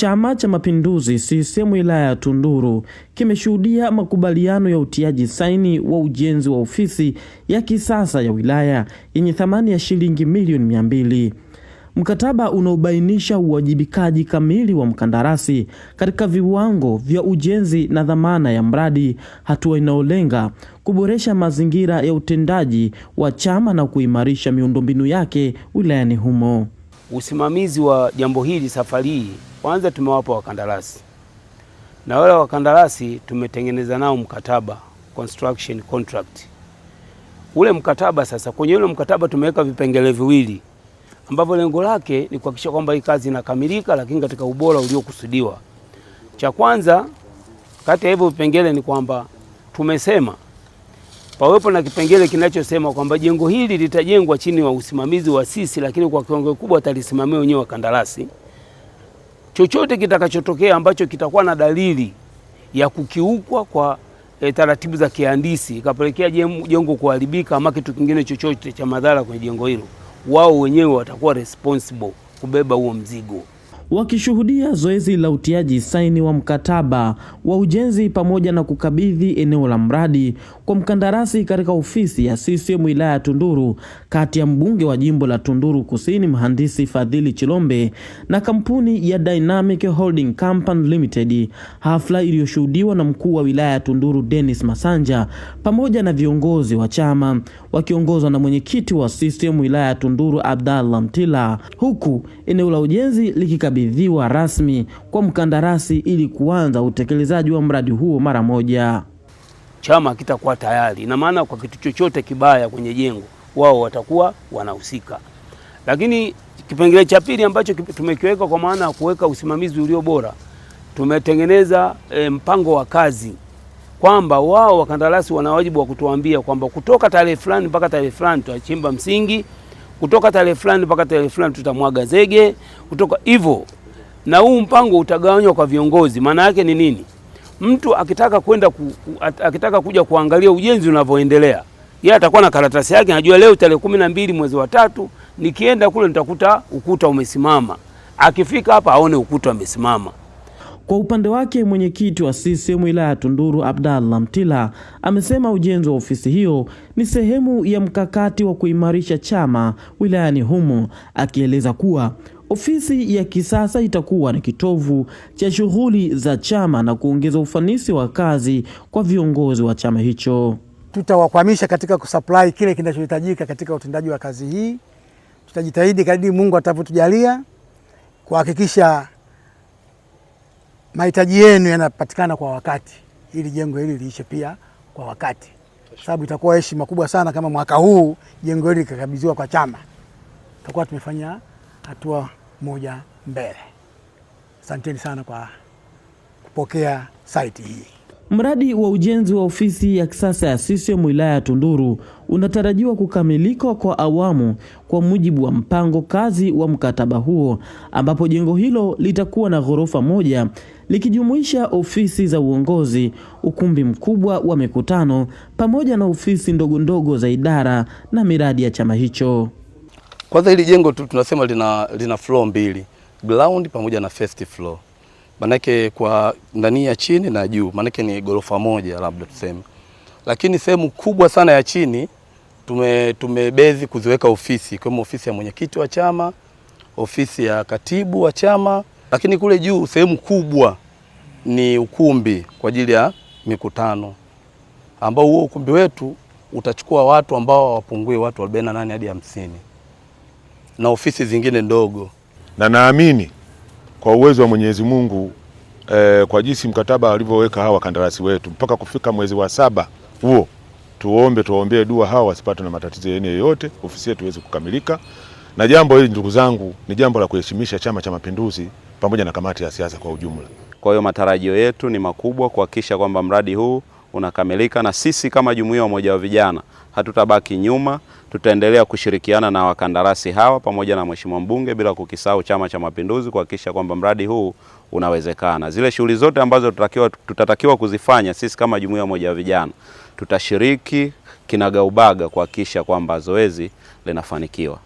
Chama cha Mapinduzi CCM wilaya ya Tunduru kimeshuhudia makubaliano ya utiaji saini wa ujenzi wa ofisi ya kisasa ya wilaya yenye thamani ya shilingi milioni 200. Mkataba unaobainisha uwajibikaji kamili wa mkandarasi katika viwango vya ujenzi na dhamana ya mradi, hatua inayolenga kuboresha mazingira ya utendaji wa chama na kuimarisha miundombinu yake wilayani humo. Usimamizi wa jambo hili safari hii, kwanza tumewapa wakandarasi, na wale wakandarasi tumetengeneza nao mkataba, construction contract. Ule mkataba sasa, kwenye ule mkataba tumeweka vipengele viwili ambavyo lengo lake ni kuhakikisha kwamba hii kazi inakamilika, lakini katika ubora uliokusudiwa. Cha kwanza kati ya hivyo vipengele ni kwamba tumesema pawepo na kipengele kinachosema kwamba jengo hili litajengwa chini wa usimamizi wa sisi, lakini kwa kiwango kikubwa atalisimamia wenyewe wakandarasi. Chochote kitakachotokea ambacho kitakuwa na dalili ya kukiukwa kwa taratibu za kihandisi ikapelekea jengo kuharibika ama kitu kingine chochote cha madhara kwenye jengo hilo, wao wenyewe watakuwa responsible kubeba huo mzigo. Wakishuhudia zoezi la utiaji saini wa mkataba wa ujenzi pamoja na kukabidhi eneo la mradi kwa mkandarasi katika ofisi ya CCM wilaya ya Tunduru kati ya mbunge wa jimbo la Tunduru Kusini Mhandisi Fadhili Chilombe na kampuni ya Dynamic Holding Company Limited, hafla iliyoshuhudiwa na mkuu wa wilaya ya Tunduru Dennis Masanja pamoja na viongozi wa chama wakiongozwa na mwenyekiti wa CCM wilaya ya Tunduru Abdallah Mtila, huku eneo la ujenzi likikabidhiwa rasmi kwa mkandarasi ili kuanza utekelezaji wa mradi huo mara moja. Chama kitakuwa tayari, na maana kwa kitu chochote kibaya kwenye jengo wao watakuwa wanahusika. Lakini kipengele cha pili ambacho tumekiweka kwa maana ya kuweka usimamizi ulio bora, tumetengeneza mpango wa kazi kwamba wao wakandarasi wana wajibu wa kutuambia kwamba kutoka tarehe fulani mpaka tarehe fulani tutachimba msingi, kutoka tarehe fulani mpaka tarehe fulani tutamwaga zege, kutoka hivyo. Na huu mpango utagawanywa kwa viongozi. Maana yake ni nini? Mtu akitaka kuja kuangalia ujenzi unavyoendelea, yeye atakuwa na karatasi yake, anajua leo tarehe 12 mwezi wa 3 nikienda kule nitakuta ukuta umesimama. Akifika hapa aone ukuta umesimama. Kwa upande wake mwenyekiti wa CCM wilaya ya Tunduru Abdallah Mtila amesema ujenzi wa ofisi hiyo ni sehemu ya mkakati wa kuimarisha chama wilayani humo, akieleza kuwa ofisi ya kisasa itakuwa ni kitovu cha shughuli za chama na kuongeza ufanisi wa kazi kwa viongozi wa chama hicho. Tutawakwamisha katika kusupply kile kinachohitajika katika utendaji wa kazi hii. Tutajitahidi kadri Mungu atavyotujalia kuhakikisha mahitaji yenu yanapatikana kwa wakati, ili jengo hili liishe pia kwa wakati. Sababu itakuwa heshima kubwa sana kama mwaka huu jengo hili likakabidhiwa kwa chama. Tutakuwa tumefanya hatua moja mbele. Asanteni sana kwa kupokea site hii. Mradi wa ujenzi wa ofisi ya kisasa ya CCM wilaya ya Tunduru unatarajiwa kukamilika kwa awamu kwa mujibu wa mpango kazi wa mkataba huo, ambapo jengo hilo litakuwa na ghorofa moja likijumuisha ofisi za uongozi, ukumbi mkubwa wa mikutano pamoja na ofisi ndogo ndogo za idara na miradi ya chama hicho. Kwanza hili jengo tu tunasema lina floor mbili, ground pamoja na first floor. Manake kwa ndani ya chini na juu, manake ni gorofa moja labda tuseme. Lakini sehemu kubwa sana ya chini tumebezi kuziweka ofisi, kama ofisi ya mwenyekiti wa chama, ofisi ya katibu wa chama, lakini kule juu sehemu kubwa ni ukumbi kwa ajili ya mikutano, ambao huo ukumbi wetu utachukua watu ambao hawapungue watu 48 hadi 50, na ofisi zingine ndogo. Na naamini kwa uwezo wa Mwenyezi Mungu kwa jinsi mkataba alivyoweka hawa kandarasi wetu mpaka kufika mwezi wa 7 huo, tuombee dua hawa wasipate na matatizo yoyote, ofisi yetu iweze kukamilika. Na jambo hili ndugu zangu ni jambo la kuheshimisha Chama cha Mapinduzi pamoja na kamati ya siasa kwa ujumla. Kwa hiyo matarajio yetu ni makubwa kuhakikisha kwamba mradi huu unakamilika, na sisi kama jumuiya Umoja wa Vijana hatutabaki nyuma. Tutaendelea kushirikiana na wakandarasi hawa pamoja na Mheshimiwa Mbunge, bila kukisahau Chama cha Mapinduzi, kuhakikisha kwamba mradi huu unawezekana. Zile shughuli zote ambazo tutatakiwa kuzifanya sisi kama jumuiya Umoja wa Vijana, tutashiriki kinagaubaga kuhakikisha kwamba zoezi linafanikiwa.